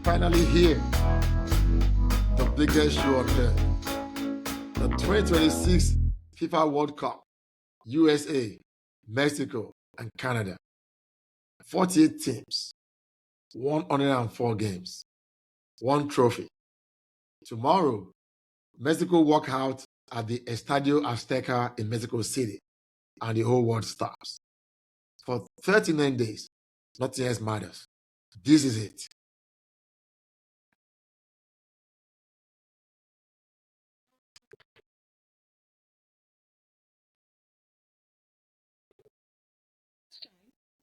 finally here. The biggest show on earth. The 2026 FIFA World Cup. USA, Mexico, and Canada. 48 teams. 104 games. One trophy. Tomorrow, Mexico walk out at the Estadio Azteca in Mexico City, and the whole world stops. For 39 days, nothing else matters. This is it.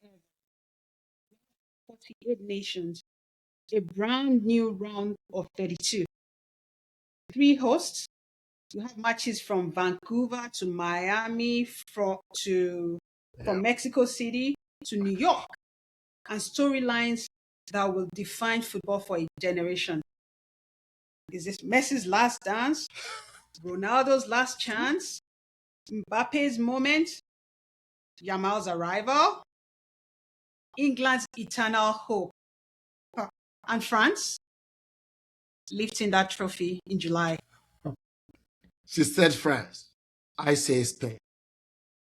uh, 48 nations, a brand new round of 32. Three hosts. You have matches from Vancouver to Miami, from Mexico City to New York, and storylines that will define football for a generation. Is this Messi's last dance? Ronaldo's last chance? Mbappe's moment? Yamal's arrival? England's eternal hope? And France lifting that trophy in July. She said France. I say Spain.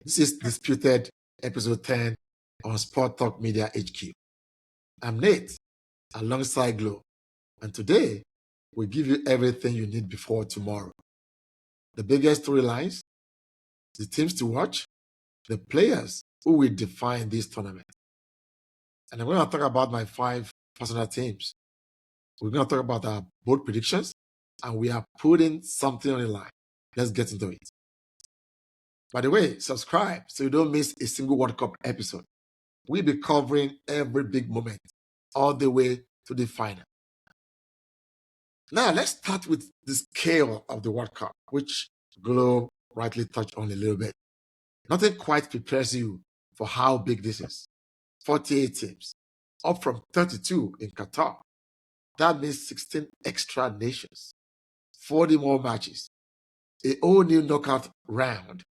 This is Disputed Episode 10 on SportsTalk Media HQ. I'm Nate, alongside Glow. And today, we give you everything you need before tomorrow. The biggest storylines, the teams to watch, the players who will define this tournament. And I'm going to talk about my 5 personal teams. We're going to talk about our bold predictions, and we are putting something on the line. Let's get into it. By the way, subscribe so you don't miss a single World Cup episode. We'll be covering every big moment all the way to the final. Now, let's start with the scale of the World Cup, which Glow rightly touched on a little bit. Nothing quite prepares you for how big this is. 48 teams, up from 32 in Qatar. That means 16 extra nations, 40 more matches, a whole new knockout round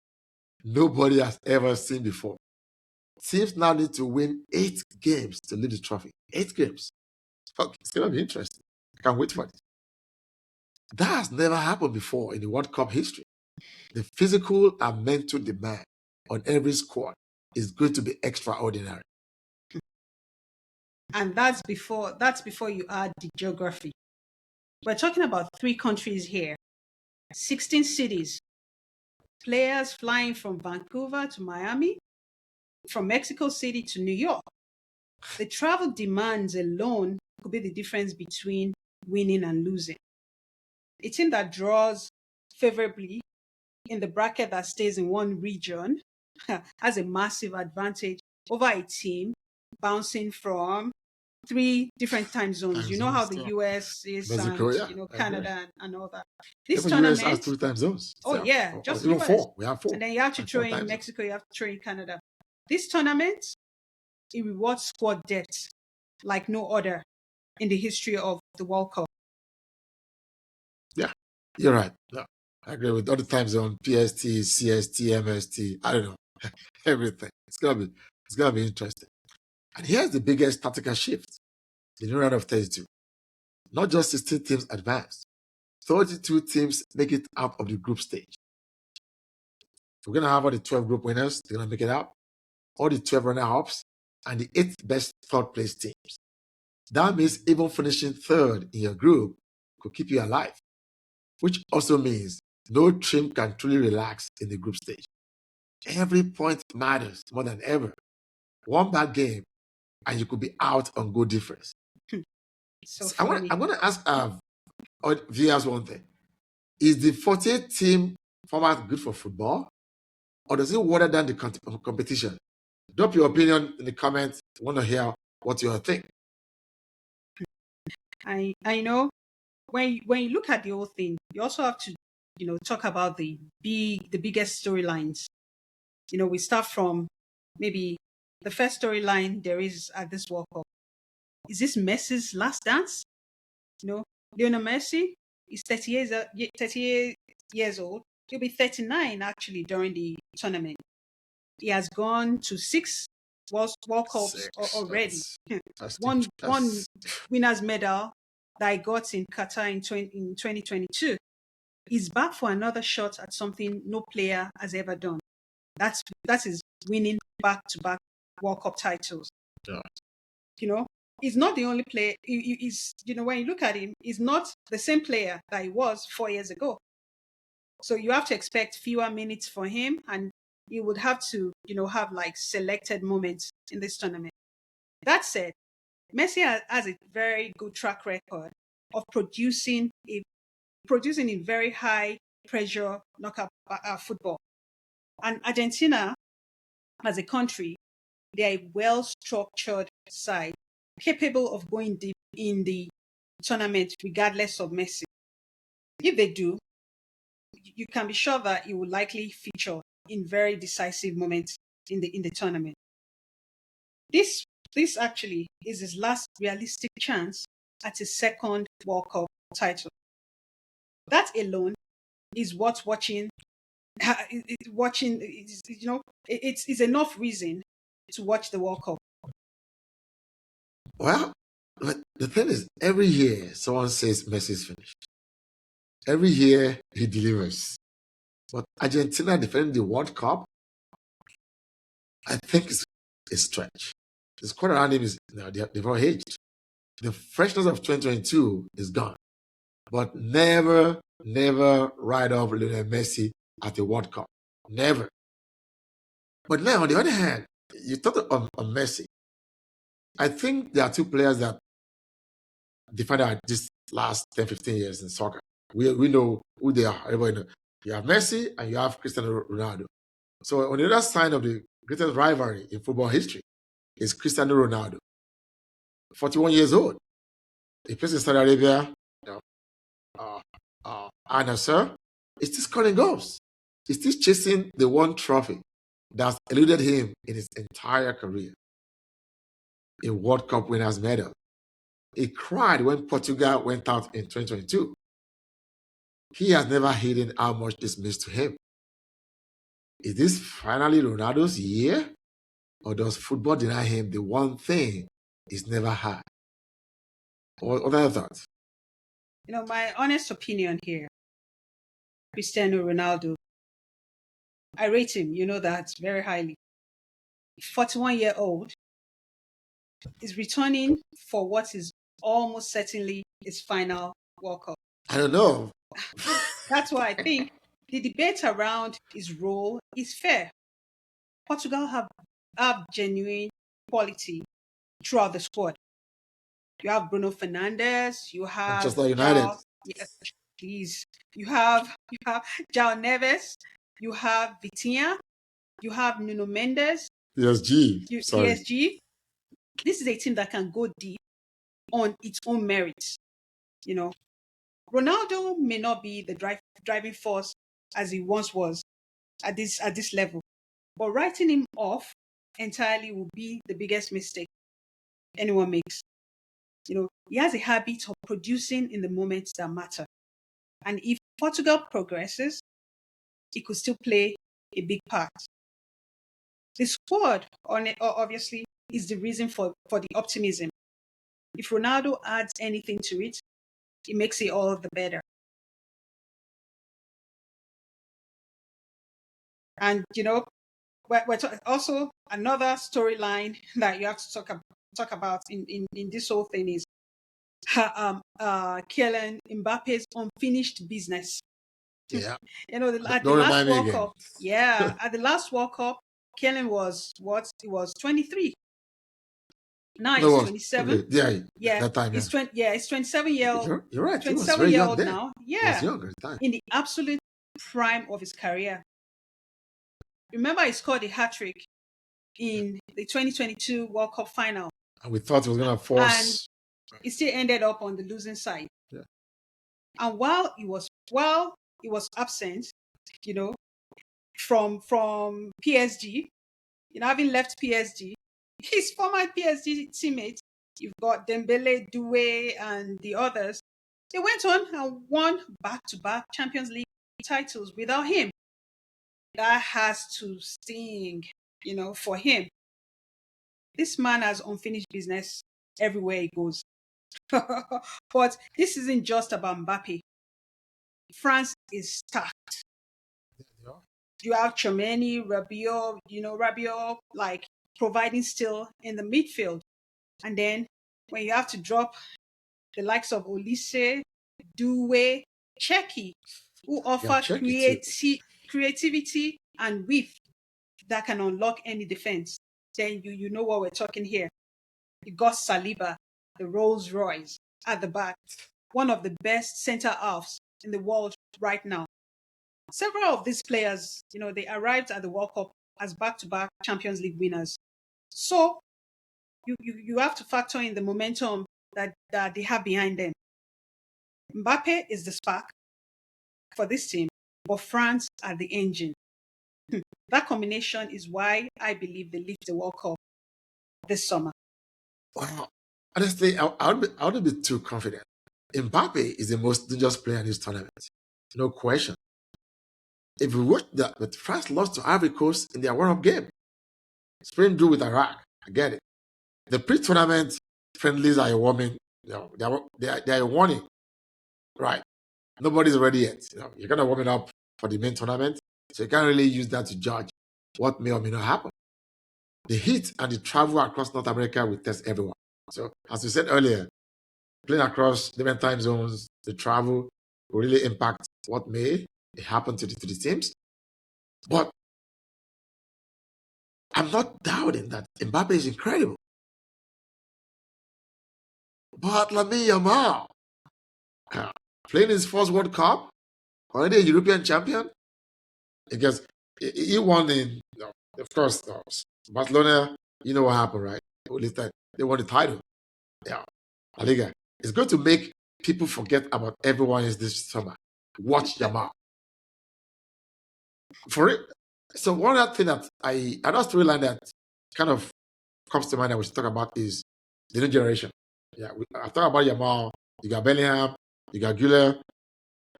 nobody has ever seen before. Teams now need to win 8 games to lift the trophy. 8 games. Okay, it's going to be interesting. I can't wait for it. That has never happened before in the World Cup history. The physical and mental demand on every squad is going to be extraordinary. And that's before you add the geography. We're talking about 3 countries here, 16 cities, players flying from Vancouver to Miami, from Mexico City to New York. The travel demands alone could be the difference between winning and losing. A team that draws favorably in the bracket that stays in one region has a massive advantage over a team bouncing from 3 different time zones. You know how the US is, Mexico, and yeah, Canada and all that. This even US has tournament, 2 time zones. oh yeah, or just even US. 4. We have 4. And then you have to and throw 4 time in zones. Mexico, you have to throw in Canada. This tournament, it rewards squad depth like no other in the history of the World Cup. Yeah, you're right. Yeah, I agree with all the time zone, PST, CST, MST. I don't know. Everything. It's gonna be interesting. And here's the biggest tactical shift. The new round of 32. Not just 16 teams advance. 32 teams make it out of the group stage. We're gonna have all the 12 group winners, they're gonna make it out, all the 12 runner-ups, and the 8 best third place teams. That means even finishing third in your group could keep you alive, which also means no team can truly relax in the group stage. Every point matters more than ever. One bad game, and you could be out on goal difference. So So funny. I'm gonna ask our viewers one thing: is the 48 team format good for football, or does it water down the competition? Drop your opinion in the comments. I want to hear what you think. I know when you look at the whole thing, you also have to talk about the biggest storylines. We start from maybe the first storyline there is at this World Cup. Is this Messi's last dance? Lionel Messi is 38 years old. He'll be 39 actually during the tournament. He has gone to 6 World Cups already. One winners medal that I got in Qatar in 2022 is back for another shot at something no player has ever done. That is winning back-to-back World Cup titles. Yeah. You know, he's not the only player. He's, when you look at him, he's not the same player that he was 4 years ago. So you have to expect fewer minutes for him, and he would have to, have like selected moments in this tournament. That said, Messi has a very good track record of producing in very high pressure knockout football. And Argentina, as a country, they are a well-structured side, capable of going deep in the tournament regardless of Messi. If they do, you can be sure that he will likely feature in very decisive moments in the tournament. This actually is his last realistic chance at his second World Cup title. That alone is worth watching. It's enough reason to watch the World Cup. Well, but the thing is, every year someone says Messi's finished. Every year he delivers. But Argentina defending the World Cup, I think it's a stretch. The squad around him they've all aged. The freshness of 2022 is gone. But never write off Lionel Messi at the World Cup. Never. But now, on the other hand, you talked on Messi. I think there are two players that defined out this last 10, 15 years in soccer. We know who they are. Everybody know. You have Messi and you have Cristiano Ronaldo. So on the other side of the greatest rivalry in football history is Cristiano Ronaldo. 41 years old. He plays in Saudi Arabia. And sir, he's still scoring goals. He's still chasing the one trophy that's eluded him in his entire career. A World Cup winners medal. He cried when Portugal went out in 2022. He has never hidden how much this means to him. Is this finally Ronaldo's year? Or does football deny him the one thing he's never had? What are your thoughts? My honest opinion here, Cristiano Ronaldo, I rate him, that very highly. 41-year-old is returning for what is almost certainly his final World Cup. I don't know. That's why I think the debate around his role is fair. Portugal have genuine quality throughout the squad. You have Bruno Fernandes, you have Manchester United. you have João Neves, you have Vitinha, you have Nuno Mendes, PSG. PSG. This is a team that can go deep on its own merits. Ronaldo may not be the driving force as he once was at this level, but writing him off entirely will be the biggest mistake anyone makes. He has a habit of producing in the moments that matter. And if Portugal progresses, he could still play a big part. The squad, obviously, is the reason for the optimism. If Ronaldo adds anything to it, it makes it all the better. And, also another storyline that you have to talk about in this whole thing is Kylian Mbappe's unfinished business. Yeah. At the last World Cup, at the last World Cup, Kylian was 23. Now he's 27. Okay. That time, he's 27 year old. You're right. 27 year old now. He was young at the time. In the absolute prime of his career. Remember, he scored a hat trick in the 2022 World Cup final. And we thought he was going to force. And he still ended up on the losing side. Yeah. And while he was absent, from PSG, having left PSG, his former PSG teammates, you've got Dembele, Doué, and the others, they went on and won back-to-back Champions League titles without him. That has to sting, for him. This man has unfinished business everywhere he goes. But this isn't just about Mbappe. France is stacked. Yeah. You have Chomeni, Rabiot, Rabiot like providing still in the midfield. And then when you have to drop the likes of Olise, Doué, Cheki, who Yeah, offer check it too. creativity and width that can unlock any defense, then you know what we're talking here. You got Saliba, the Rolls Royce at the back, one of the best center halves in the world right now. Several of these players, they arrived at the World Cup as back-to-back Champions League winners. So you have to factor in the momentum that they have behind them. Mbappe is the spark for this team, but France are the engine. That combination is why I believe they lift the World Cup this summer. Wow. Honestly, I wouldn't be too confident. Mbappe is the most dangerous player in this tournament. No question. If you watch that, but France lost to Ivory Coast in their warm-up game. Spain drew with Iraq. I get it. The pre-tournament friendlies are a warming. They are a warning, right? Nobody's ready yet. You're kind of warming up for the main tournament, so you can't really use that to judge what may or may not happen. The heat and the travel across North America will test everyone. So, as we said earlier, playing across different time zones, the travel will really impact what may happen to the teams. But I'm not doubting that Mbappe is incredible. But Lamine Yamal, uh, playing his first World Cup, already a European champion, because he won in, of course, Barcelona. You know what happened, right? They won the title. Yeah, La Liga. It's going to make people forget about everyone is this summer. Watch Yamal for it. So one other thing that another storyline that kind of comes to mind that we should talk about is the new generation. Yeah, I thought about Yamal. You got Bellingham. You got Güler.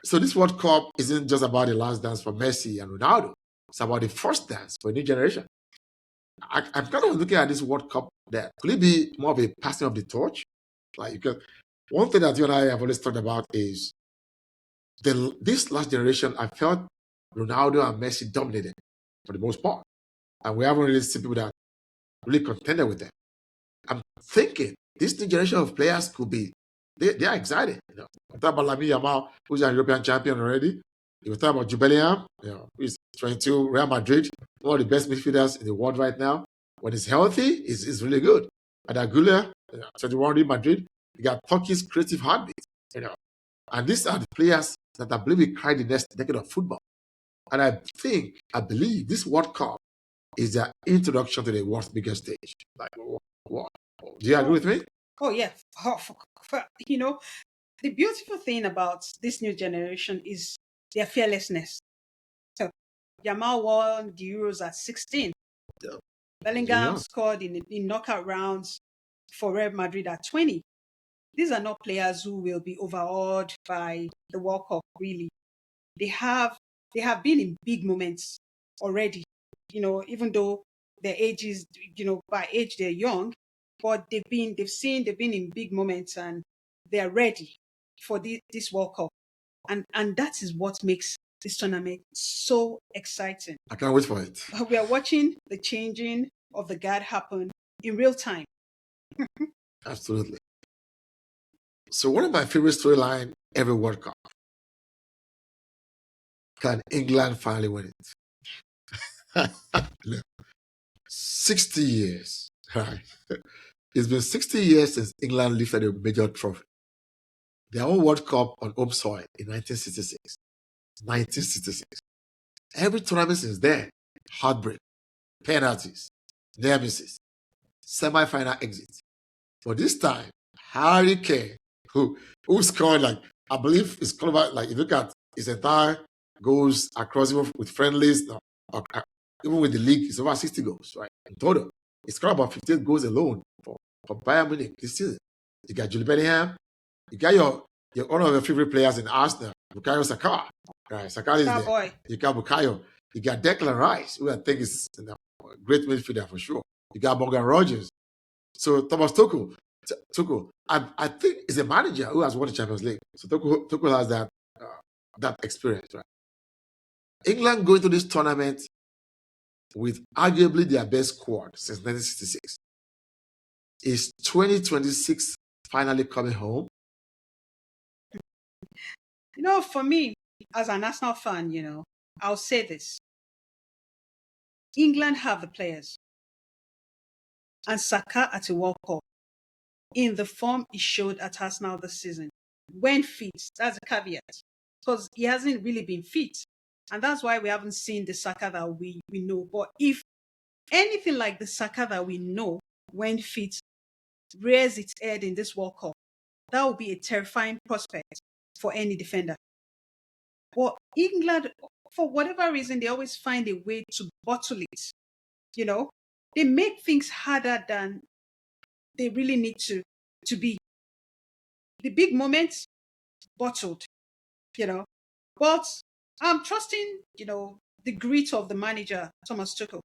So this World Cup isn't just about the last dance for Messi and Ronaldo. It's about the first dance for a new generation. I'm kind of looking at this World Cup that could it be more of a passing of the torch? Like, because one thing that you and I have always talked about is this last generation. I felt Ronaldo and Messi dominated for the most part, and we haven't really seen people that really contended with them. I'm thinking this new generation of players could be they are excited. We talk about Lamine Yamal, who's a European champion already. You talk about Jubileum, who's 22, Real Madrid, one of the best midfielders in the world right now. When he's healthy, he's really good. And Aguila, 21, Real Madrid, you got Turkey's creative heartbeat. And these are the players that I believe will carry the next decade of football. And I believe this World Cup is their introduction to the world's biggest stage. Like, what? Do you agree Oh, with me? oh yeah. You know, the beautiful thing about this new generation is their fearlessness. So Yamal won the Euros at 16. Yeah. So Bellingham young. scored in knockout rounds for Real Madrid at 20. These are not players who will be overawed by the World Cup, really. They have they have been in big moments already. Even though their age is, by age they're young, but they've been in big moments and they're ready for this World Cup. And that is what makes this tournament so exciting. I can't wait for it. We are watching the changing of the guard happen in real time. Absolutely. So one of my favorite storyline every World Cup. Can England finally win it? Look, 60 years. Right. It's been 60 years since England lifted a major trophy. Their own World Cup on home soil in 1966. 1966. Every tournament since then, heartbreak, penalties, near misses, semi-final exits. But this time, Harry Kane, who scored like I believe it's called about like if you look at his entire goals across even with friendlies, even with the league, it's over 60 goals, right? In total. He scored about 15 goals alone for Bayern Munich this season. You got Julie Bellingham, you got your one of your favorite players in Arsenal, Bukayo Saka. Right, Saka is there. Starboy. You got Bukayo. You got Declan Rice, who I think is a great midfielder for sure. You got Morgan Rogers. So Thomas Tuchel, Tuchel, I think is a manager who has won the Champions League. So Tuchel has that experience, right? England going to this tournament with arguably their best squad since 1966. Is 2026 finally coming home? For me, as an Arsenal fan, I'll say this. England have the players. And Saka at a World Cup in the form he showed at Arsenal this season. When fit, that's a caveat. Because he hasn't really been fit. And that's why we haven't seen the Saka that we know. But if anything like the Saka that we know when fit rears its head in this World Cup, that would be a terrifying prospect for any defender. But England, for whatever reason, they always find a way to bottle it. They make things harder than they really need to be. The big moments bottled, you know. But I'm trusting, the grit of the manager, Thomas Tuchel.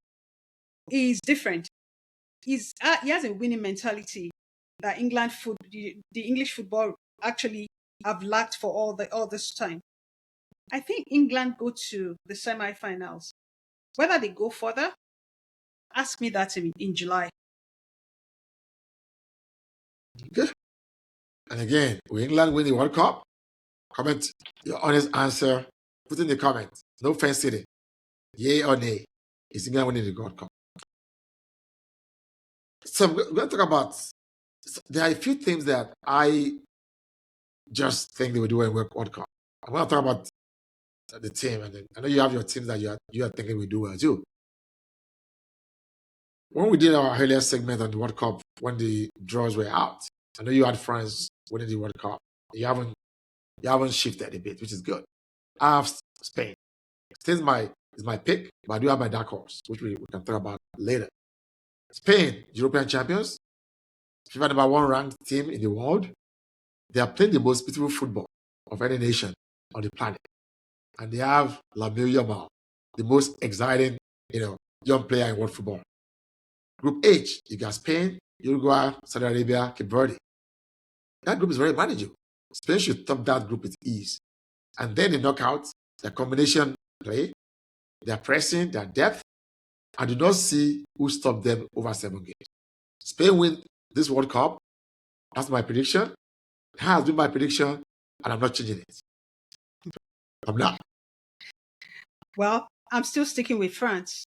He's different. He has a winning mentality that the English football actually have lacked for all this time. I think England go to the semi-finals. Whether they go further, ask me that in July. Okay. And again, will England win the World Cup? Comment your honest answer. Put in the comments. No fence sitting. Yay or nay. Is England winning the World Cup? So we're going to talk about. There are a few things that I just think they will do in World Cup. I'm going to talk about the team, and then I know you have your teams that you are thinking we do well too. When we did our earlier segment on the World Cup, when the draws were out, I know you had France winning the World Cup. You haven't shifted a bit, which is good. I have Spain. Spain is my pick, but I do have my dark horse, which we can talk about later. Spain, European champions, FIFA #1 ranked team in the world. They are playing the most beautiful football of any nation on the planet. And they have Lamine Yamal, the most exciting, young player in world football. Group H, you got Spain, Uruguay, Saudi Arabia, Cape Verde. That group is very manageable. Spain should top that group with ease. And then the knockouts, the combination play, their pressing, their depth. I do not see who stopped them over 7 games. Spain win this World Cup. That's my prediction. It has been my prediction, and I'm not changing it. I'm not. Well, I'm still sticking with France.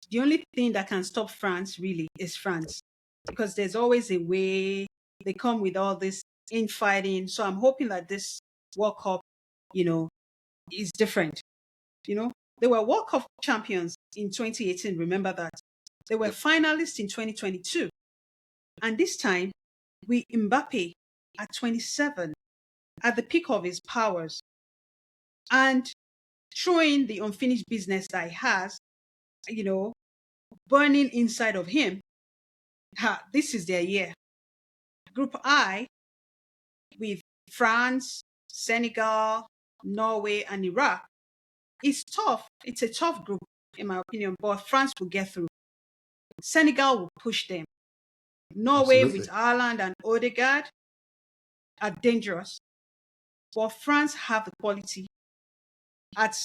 The only thing that can stop France really is France, because there's always a way. They come with all this infighting. So I'm hoping that this World Cup, is different. They were World Cup champions in 2018. Remember that. They were finalists in 2022. And this time, with Mbappe at 27, at the peak of his powers, and showing the unfinished business that he has, burning inside of him, this is their year. Group I, with France, Senegal, Norway, and Iraq, is tough. It's a tough group, in my opinion, but France will get through. Senegal will push them. Norway Absolutely. with Haaland and Odegaard are dangerous, but France have the quality at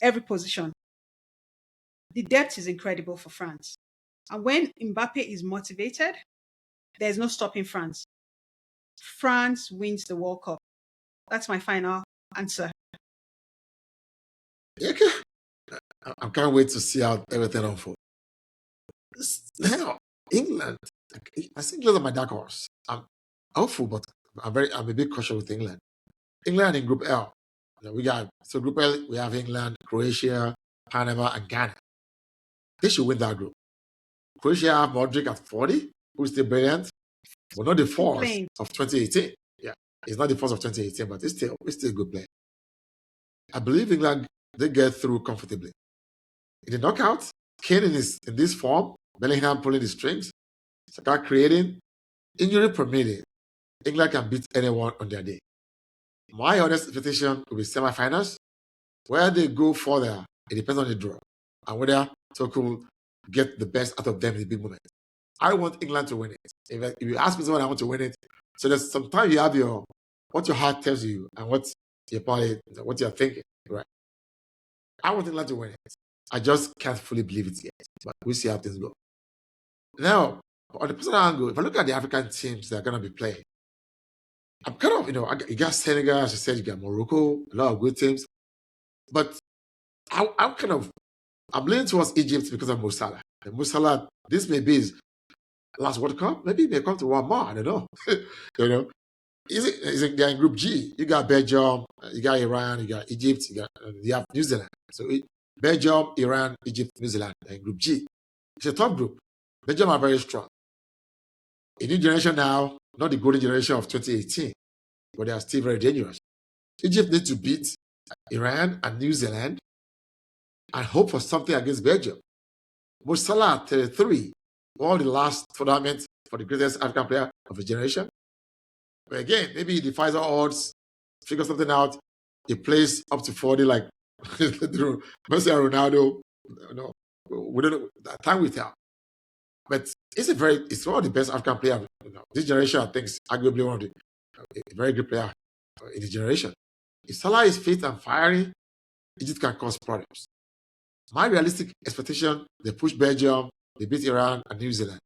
every position. The depth is incredible for France. And when Mbappe is motivated, there's no stopping France. France wins the World Cup. That's my final answer. Okay. I can't wait to see how everything unfolds. Now, England. I think England are my dark horse. I'm hopeful, but I'm a bit cautious with England. England in Group L. Group L, we have England, Croatia, Panama, and Ghana. They should win that group. Croatia have Modric at 40, who's still brilliant, but not the force of 2018. Yeah, it's not the force of 2018, but it's still a good player. I believe England, they get through comfortably. In the knockout, Kane in this form, Bellingham pulling the strings, Saka creating, injury permitting, England can beat anyone on their day. My honest expectation will be semi-finals. Where they go further, it depends on the draw and whether Tuchel get the best out of them in the big moment. I want England to win it. If you ask me someone, I want to win it. So there's sometimes you have what your heart tells you and what your body, what you're thinking, right? I want England to win it. I just can't fully believe it yet. But we'll see how things go. Now, on the personal angle, if I look at the African teams that are going to be playing, I'm kind of, you got Senegal, as I said, you got Morocco, a lot of good teams. But I'm leaning towards Egypt because of Mo Salah. And Mo Salah, this may be his last World Cup. Maybe he may come to one more. I don't know. you know, they're in Group G. You got Belgium, you got Iran, you got Egypt, you have New Zealand. So Belgium, Iran, Egypt, New Zealand, in Group G. It's a tough group. Belgium are very strong. A new generation now, not the golden generation of 2018, but they are still very dangerous. Egypt needs to beat Iran and New Zealand and hope for something against Belgium. Mo Salah, 33, won the last tournament for the greatest African player of his generation. But again, maybe he defies all odds, figures something out. He plays up to 40 like Messi and Ronaldo. We don't know. That time will tell. But it's one of the best African players. This generation, I think, is arguably one of a very good player in the generation. If Salah is fit and fiery, Egypt can cause problems. My realistic expectation, they push Belgium, they beat Iran and New Zealand,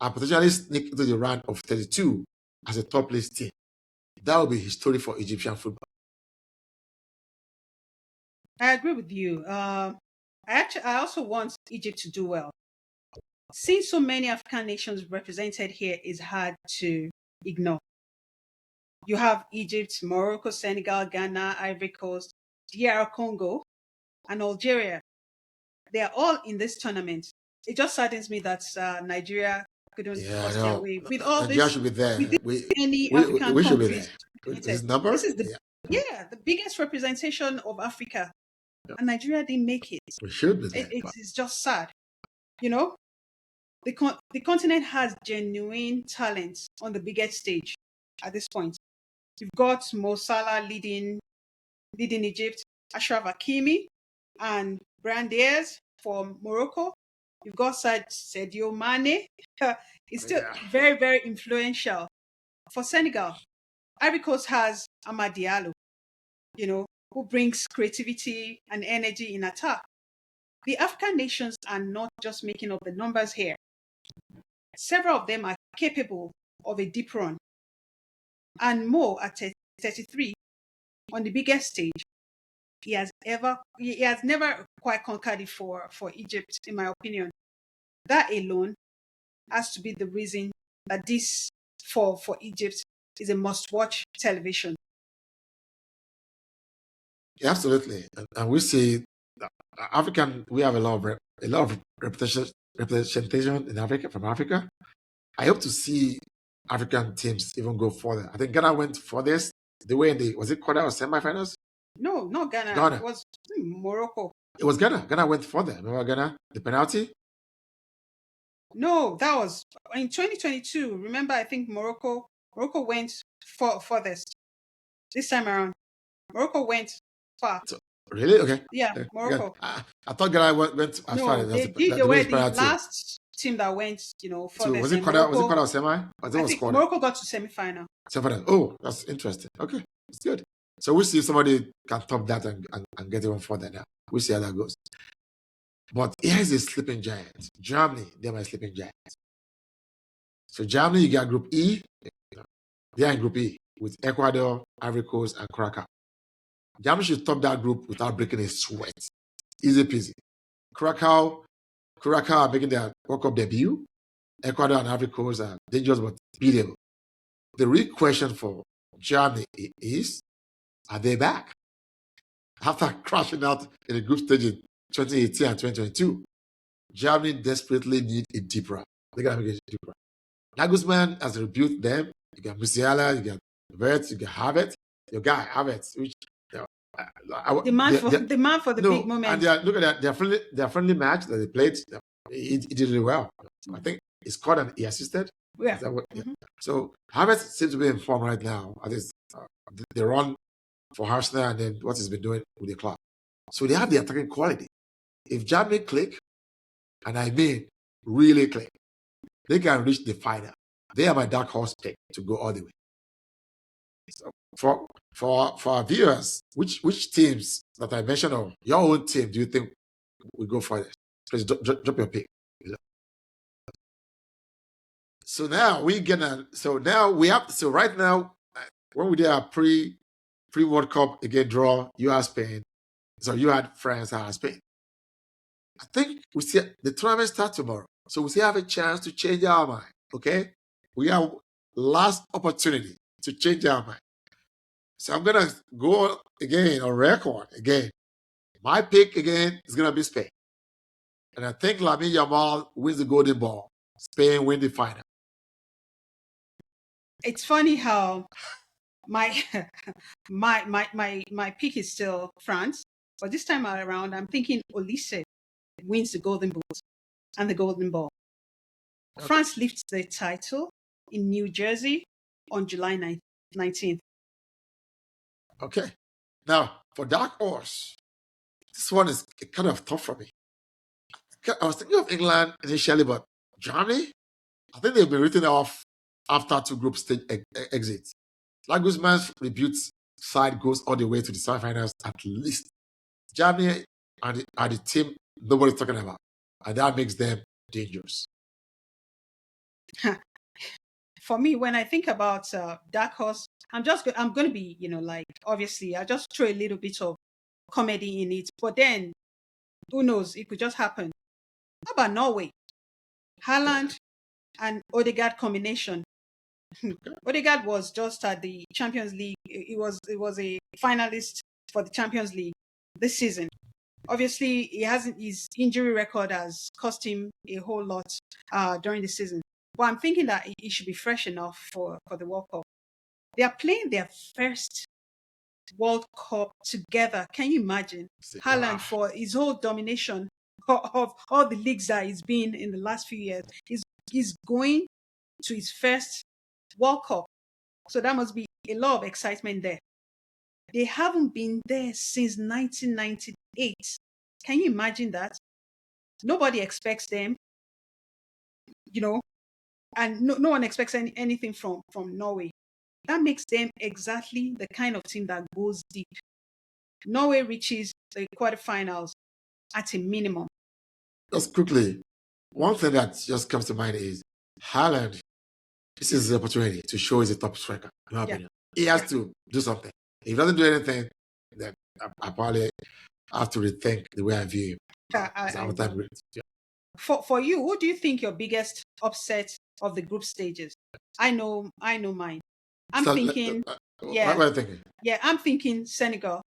and potentially sneak into the round of 32 as a top place team. That will be history for Egyptian football. I agree with you. I also want Egypt to do well. Seeing so many African nations represented here is hard to ignore. You have Egypt, Morocco, Senegal, Ghana, Ivory Coast, DR Congo, and Algeria. They are all in this tournament. It just saddens me that Nigeria couldn't force their way with all Nigeria this. should be there. With many African We should be countries there. represented. This number? This is the biggest representation of Africa, and Nigeria didn't make it. We should be there. It's just sad. The continent has genuine talent on the biggest stage at this point. You've got Mo Salah leading Egypt, Ashraf Hakimi, and Brahim Diaz for Morocco. You've got Sadio Mane. It's still very, very influential. For Senegal, Ivory Coast has Amad Diallo, who brings creativity and energy in attack. The African nations are not just making up the numbers here. Several of them are capable of a deep run. And Mo, at 33, on the biggest stage, he has never quite conquered it for Egypt, in my opinion. That alone has to be the reason that this for Egypt is a must-watch television. Yeah, absolutely, and we see African. We have a lot of representation in Africa from Africa. I hope to see African teams even go further. I think Ghana went furthest. They were was it quarter or semifinals? No, not Ghana. It was Morocco. It was Ghana. Ghana went further. Remember Ghana? The penalty? No, that was in 2022. Remember, I think Morocco went furthest this time around. Morocco went far. So, really? Okay. Yeah, Morocco. I thought Ghana went as far as they were the last team that went, furthest. So was it quarter or semi? I think Morocco got to semi-final. Semi-final. Oh, that's interesting. Okay, it's good. So we'll see if somebody can top that and get even further now. We'll see how that goes. But here's a sleeping giant. Germany, they're my sleeping giant. So Germany, you got Group E. They're in Group E with Ecuador, Ivory Coast, and Curacao. Germany should top that group without breaking a sweat. Easy peasy. Curacao are making their World Cup debut. Ecuador and Ivory Coast are dangerous but beatable. The real question for Germany is, are they back? After crashing out in the group stage in 2018 and 2022, Germany desperately need a deep run. They gotta make a deep run. Nagelsmann has rebuilt them. You got Musiala, you got Verts, you got Havertz. Your guy Havertz, which the man for the big moment. And look at that, their friendly match that they played. He did really well. I think he scored and he assisted. Yeah. So Havertz seems to be in form right now. At least they run for Arsenal and then what he's been doing with the club. So they have the attacking quality. If Germany click, and I mean really click, they can reach the final. They are my dark horse pick to go all the way. So for our viewers, which teams that I mentioned, or your own team, do you think will go for this? Please drop your pick. So now right now when we did our pre World Cup again draw, you had Spain, so you had France, I had Spain. I think we see the tournament start tomorrow, so we still have a chance to change our mind. Okay, we have last opportunity to change our mind. So I'm gonna go again on record again. My pick again is gonna be Spain, and I think Lamine Yamal wins the golden ball. Spain win the final. It's funny how my my pick is still France, but this time around, I'm thinking Olise wins the Golden Boot and the Golden Ball. Okay. France lifts the title in New Jersey on July 19th. Okay. Now, for Dark Horse, this one is kind of tough for me. I was thinking of England initially, but Germany, I think they've been written off after two group stage exits. Like Guzman's rebuilt side goes all the way to the semifinals at least. Germany are the team nobody's talking about, and that makes them dangerous. For me, when I think about Dark Horse, I'm going to be, like, obviously, I just throw a little bit of comedy in it, but then who knows, it could just happen. How about Norway? Haaland and Odegaard combination. Odegaard was just at the Champions League. It was a finalist for the Champions League this season. Obviously, his injury record has cost him a whole lot during the season. But I'm thinking that it should be fresh enough for the World Cup. They are playing their first World Cup together. Can you imagine? Haaland, for his whole domination of all the leagues that he's been in the last few years, he's going to his first World Cup. So that must be a lot of excitement there. They haven't been there since 1998. Can you imagine that? Nobody expects them, and no one expects anything from Norway. That makes them exactly the kind of team that goes deep. Norway reaches the quarterfinals at a minimum. Just quickly, one thing that just comes to mind is Haaland. This is the opportunity to show he's a top striker, in my opinion. He has to do something. If he doesn't do anything, then I probably have to rethink the way I view him. For you, who do you think your biggest upset of the group stages? I know mine. I'm thinking Senegal.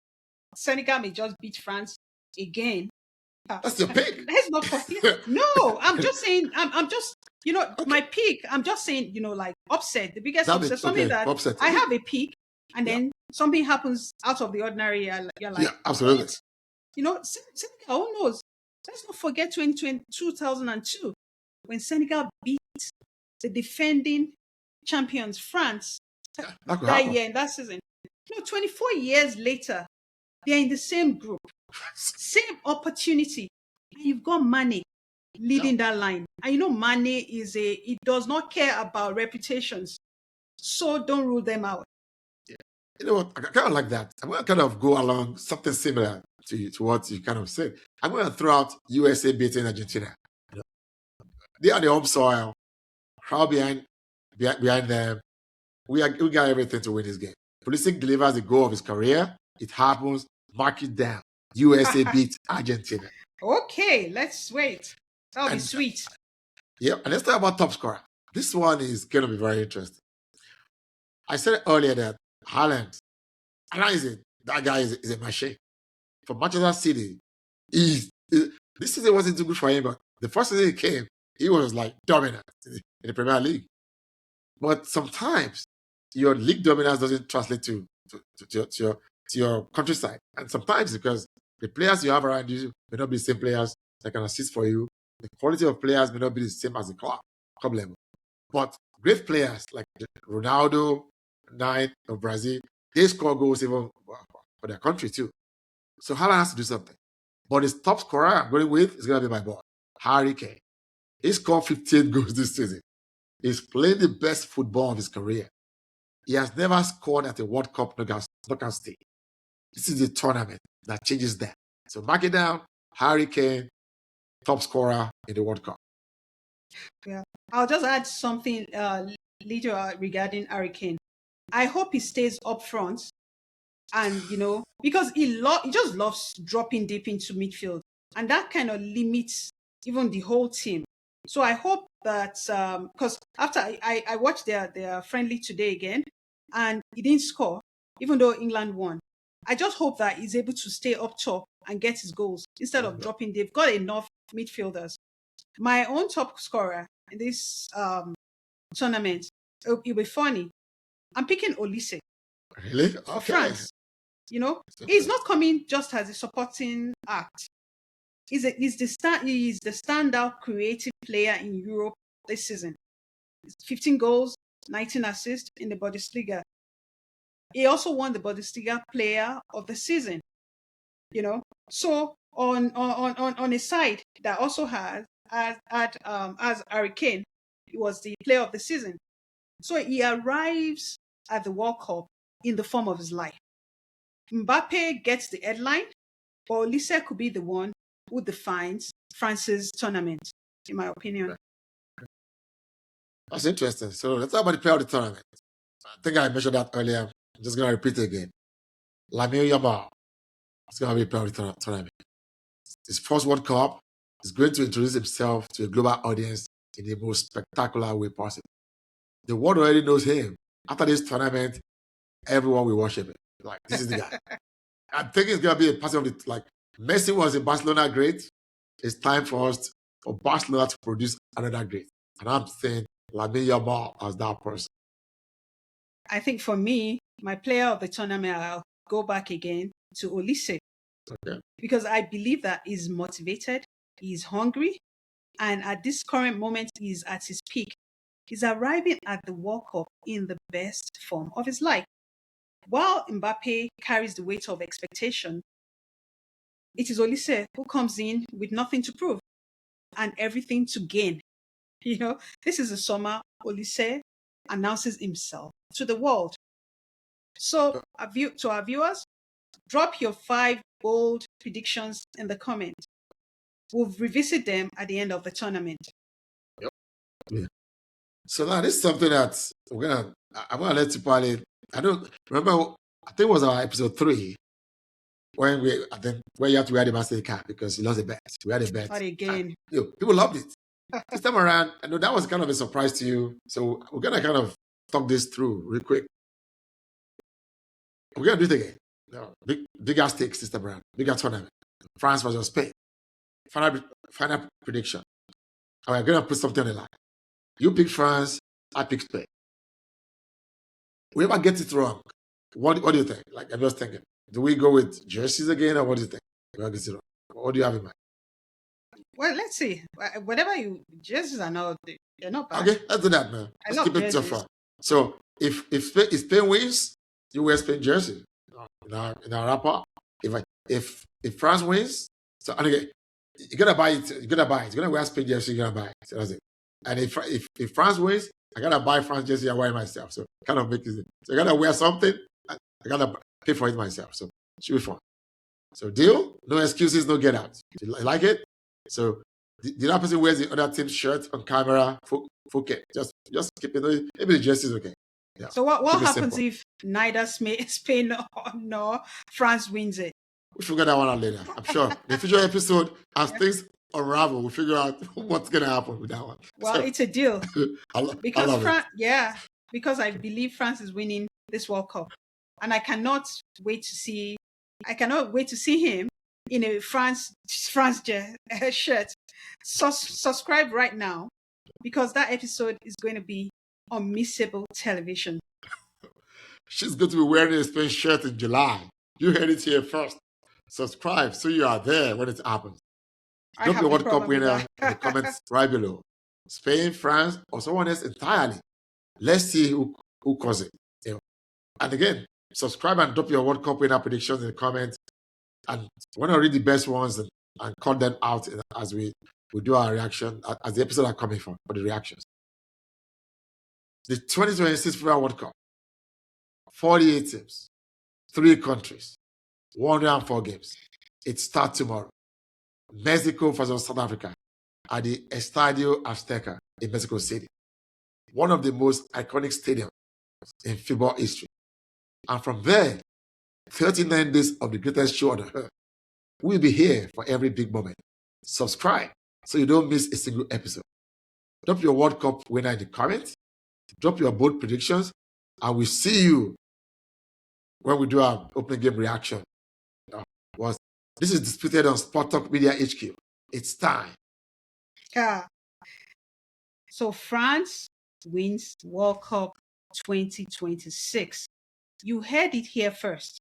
Senegal may just beat France again. That's your pick. Let's not forget. No, I'm just saying. I'm just okay. My pick. I'm just saying. Like upset. The biggest upset. Something that upset. I have a pick, and then something happens out of the ordinary. You're like, absolutely. What? Senegal. Who knows? Let's not forget 2002 when Senegal beat the defending champions France that year in that season. 24 years later, they're in the same group, same opportunity, and you've got Mane leading that line. And Mane it does not care about reputations, so don't rule them out. Yeah. You know what? I kind of like that. I'm going to kind of go along something similar to what you kind of said. I'm going to throw out USA beating Argentina. They are the home soil. Crowd behind them. We got everything to win this game. Pulisic delivers the goal of his career. It happens. Mark it down. USA beat Argentina. Okay, let's wait. That'll be sweet. Yep, and let's talk about top scorer. This one is going to be very interesting. I said earlier that Haaland, that guy is a machine. For Manchester City, this season wasn't too good for him, but the first season he came, he was like dominant in the Premier League. But sometimes your league dominance doesn't translate to your countryside. And sometimes because the players you have around you may not be the same players that can assist for you. The quality of players may not be the same as the club level. But great players like Ronaldo, Knight of Brazil, they score goals even for their country too. So Haaland has to do something. But his top scorer I'm going with is going to be my boy, Harry Kane. He scored 15 goals this season. He's playing the best football of his career. He has never scored at a World Cup knockout stage. This is the tournament that changes that. So mark it down. Harry Kane, top scorer in the World Cup. Yeah. I'll just add something later regarding Harry Kane. I hope he stays up front, and because he just loves dropping deep into midfield, and that kind of limits even the whole team. So I hope that because after I watched their friendly today again, and he didn't score, even though England won. I just hope that he's able to stay up top and get his goals instead of dropping. They've got enough midfielders. My own top scorer in this tournament, it'll be funny. I'm picking Olise Really? for Okay. France. He's not coming just as a supporting act. He's the standout creative player in Europe this season. 15 goals, 19 assists in the Bundesliga. He also won the Bundesliga Player of the Season. So on a side that also as Harry Kane, he was the Player of the Season. So he arrives at the World Cup in the form of his life. Mbappe gets the headline, but Olise could be the one who defines France's tournament, in my opinion. That's interesting. So let's talk about the player of the tournament. I think I mentioned that earlier. I'm just going to repeat it again. Lamine Yamal is going to be the player of the tournament. His first World Cup is going to introduce himself to a global audience in the most spectacular way possible. The world already knows him. After this tournament, everyone will worship him. Like, this is the guy. I think it's going to be a passing of the, like, Messi was in Barcelona great. It's time for Barcelona to produce another great. And I'm saying Lamine Yamal as that person. I think for me, my player of the tournament, I'll go back again to Olise. Okay. Because I believe that he's motivated, he's hungry, and at this current moment, he's at his peak. He's arriving at the World Cup in the best form of his life. While Mbappe carries the weight of expectation, it is Olise who comes in with nothing to prove and everything to gain. This is a summer Olise announces himself to the world. So, to our viewers, drop your 5 bold predictions in the comments. We'll revisit them at the end of the tournament. Yep. Yeah. So now this is something that I'm gonna let you probably. I don't remember. I think it was our episode 3 when where you have to wear the master card because he lost a bet. We had a bet. Not again. People loved it. This time around, I know that was kind of a surprise to you. So we're gonna kind of talk this through real quick. We're gonna do it again. Bigger stakes this time around. Bigger tournament. France versus Spain. Final prediction. And we're gonna put something on the line. You pick France, I pick Spain. Whoever gets it wrong, what do you think? Like, I'm just thinking, do we go with jerseys again, or what do you think? Whoever gets it wrong, what do you have in mind? Well, let's see. Whatever jerseys are not, they're not bad. Okay, let's do that, man. Let's keep it so far. So if Spain wins, you wear Spain jersey in our wrapper. If France wins, so and again, you're gonna buy it. You're gonna wear Spain jersey. You're gonna buy it. So that's it. And if France wins, I gotta buy France jersey and wear it myself. So kind of make it. So I gotta wear something. I gotta pay for it myself. So it should be fun. So deal. No excuses. No get out. You like it? So the other person wears the other team's shirt on camera. Okay. Just keep it. Maybe the jersey is okay. Yeah. So what happens if neither Spain nor France wins it? We'll figure that one out later. I'm sure. The future episode, as things unravel, we'll figure out what's going to happen with that one. Well, so, it's a deal. Because I believe France is winning this World Cup. And I cannot wait to see him in a France shirt. Subscribe right now because that episode is going to be unmissable television. She's going to be wearing a Spain shirt in July. You heard it here first. Subscribe so you are there when it happens. Drop your World Cup winner in the comments right below. Spain, France, or someone else entirely. Let's see who calls it. And again, subscribe and drop your World Cup winner predictions in the comments. And we're going to read the best ones and call them out as we do our reaction, as the episodes are coming for the reactions. The 2026 FIFA World Cup, 48 teams, 3 countries, 104 games. It starts tomorrow. Mexico versus South Africa at the Estadio Azteca in Mexico City, one of the most iconic stadiums in football history. And from there, 39 days of the greatest show on earth. We'll be here for every big moment. Subscribe so you don't miss a single episode. Drop your World Cup winner in the comments. Drop your bold predictions. And we'll see you when we do our opening game reaction. This is disputed on SportsTalk Media HQ. It's time. Yeah. So France wins World Cup 2026. You heard it here first.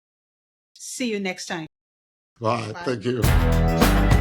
See you next time. Bye. Bye. Thank you.